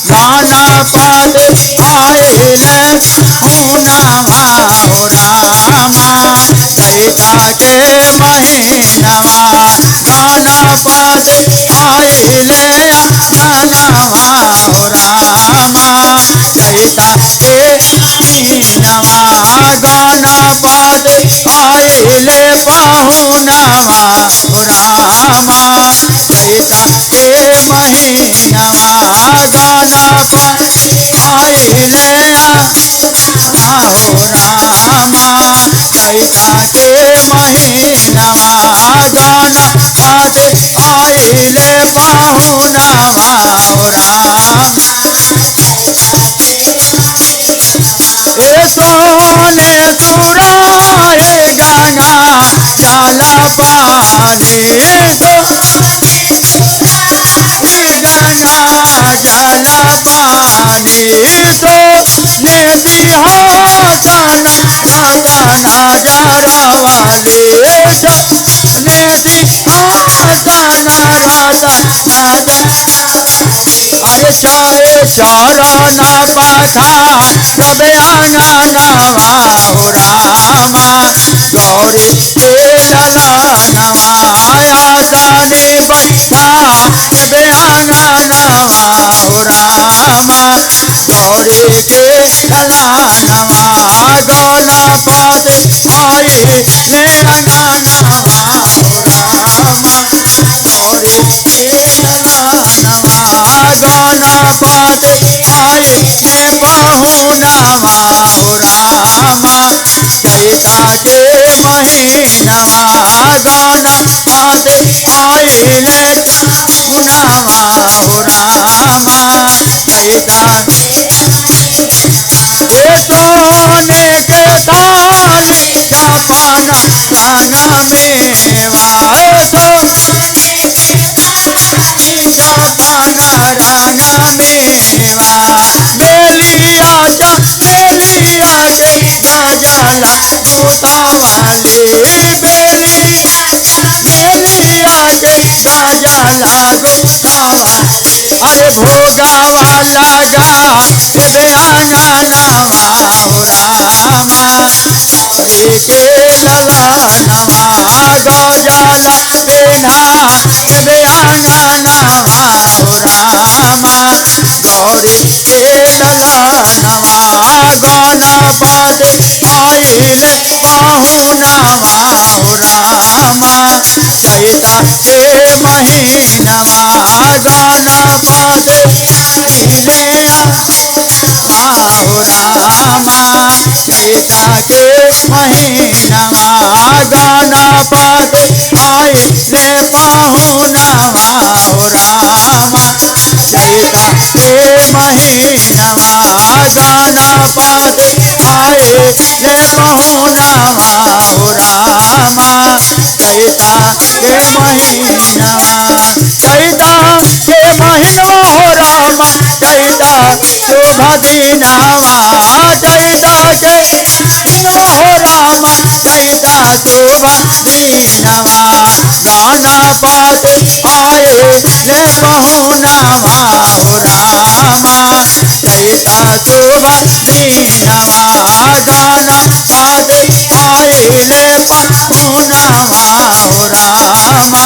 गाना पाद आइले पूनवा हो रामा चैता के महीनवा गाना पाद आइले अंगनवा हो रामा चैता के महीनवा गाना पाद आइले पाहुनवा हो रामा चैता के महीनवा गाना पाद आइले हो रामा चैता के महीनवा गाना पाद आइले पाहुनवा हो रामा ए सोने सुराए गंगा जल पानी तो गंगा जल पानी तो ने सिंहासन रतना जरवाले ने सिंहासन रतना अरे चाहे चरण पाखा सब अंगनवा हो रामा गौरी के ललनवा आसनी बैठा सब अंगनवा हो रामा गौरी के ललनवा गौना पाद आइले अंगनवा हो रामा गौरी के ललनवा गाना पाद आइले पाहुनवा हो रामा चैता के महीनवा गाना पाद आइले पाहुनवा हो रामा चैता ए सोने के थाली जपन सन मेवा जपन रंग मेवा बेलिया बेलिया के गजल दूतावाले बेलिया के गजल दूतावा अरे भोगावा लगा हे अंगनवा हो रामा हरि के ललनवा गजल पेन्हा हे अंगनवा हो रामा गौरी के ललनवा गाना पाद आइले पाहुनवा हो रामा चैता के महीनवा गाना पाद आइले हो रामा चैता के महीनवा गाना पाद आइले पाहुनवा हो रामा चैता के महीनवा गाना पाद आइले पाहुनवा हो रामा चैता के महीनवा चैता के महीनवा हो रामा चैता शुभ दिनवा चैता के हो रामा चैता शुभ दिनवा गाना पाद आइले पाहुनवा हो रामा चैता शुभ दिनवा गाना पाद आइले पाहुनवा हो रामा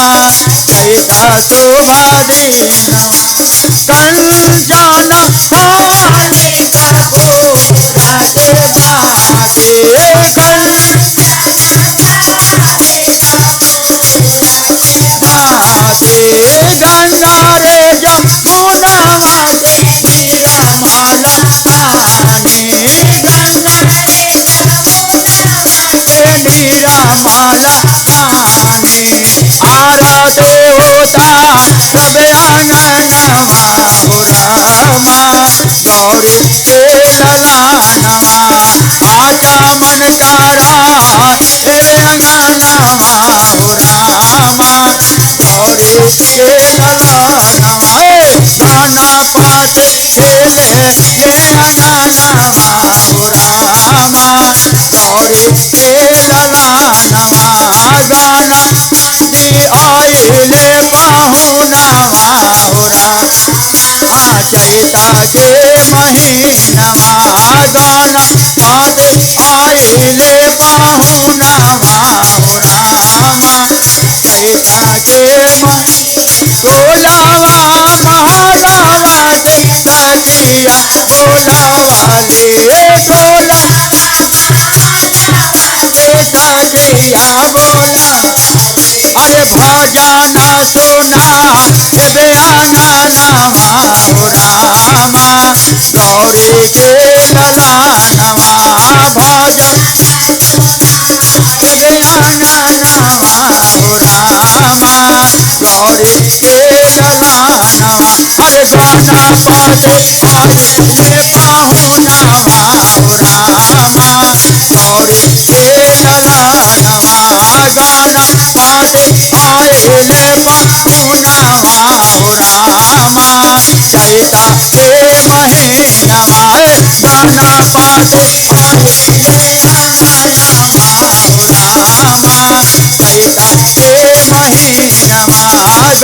चैता शुभ दिनवा कंचन थाली प्रभु राधे जागे गंगा रे जमुनवा निरमल पानी गंगा निरमल पानी आरा देवता सब अंगनवा हो रामा गौरी के ललनवा आचमन करा हे अंगनवा हो रामा गौरी के ललनवा गाना पाद खेले हे अंगनवा हो रामा गौरी के ललनवा गाना आइले पाहुनवा हो रामा चैता चैता के महीनवा गाना पाते आइले पाहुनवा हो रामा चैता के गोलावा महागावती तकिया बोलावाले गोला तकिया बोला अरे भजना सुना बयाना नवा हो रामा गौरी के ललानवा भजन बयाना नवा हो रामा गौरी के ललानवा अरे गाना पाते आइले पाहुनवा हो रामा गौरी के ललानवा गाना पाते आइले पाहुनवा हो रामा चैता के महीनवा गाना पाते आइले ललानवा हो रामा चैता के महीनवा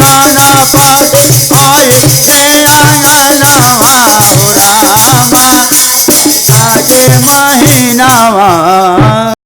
गाना पाते आइले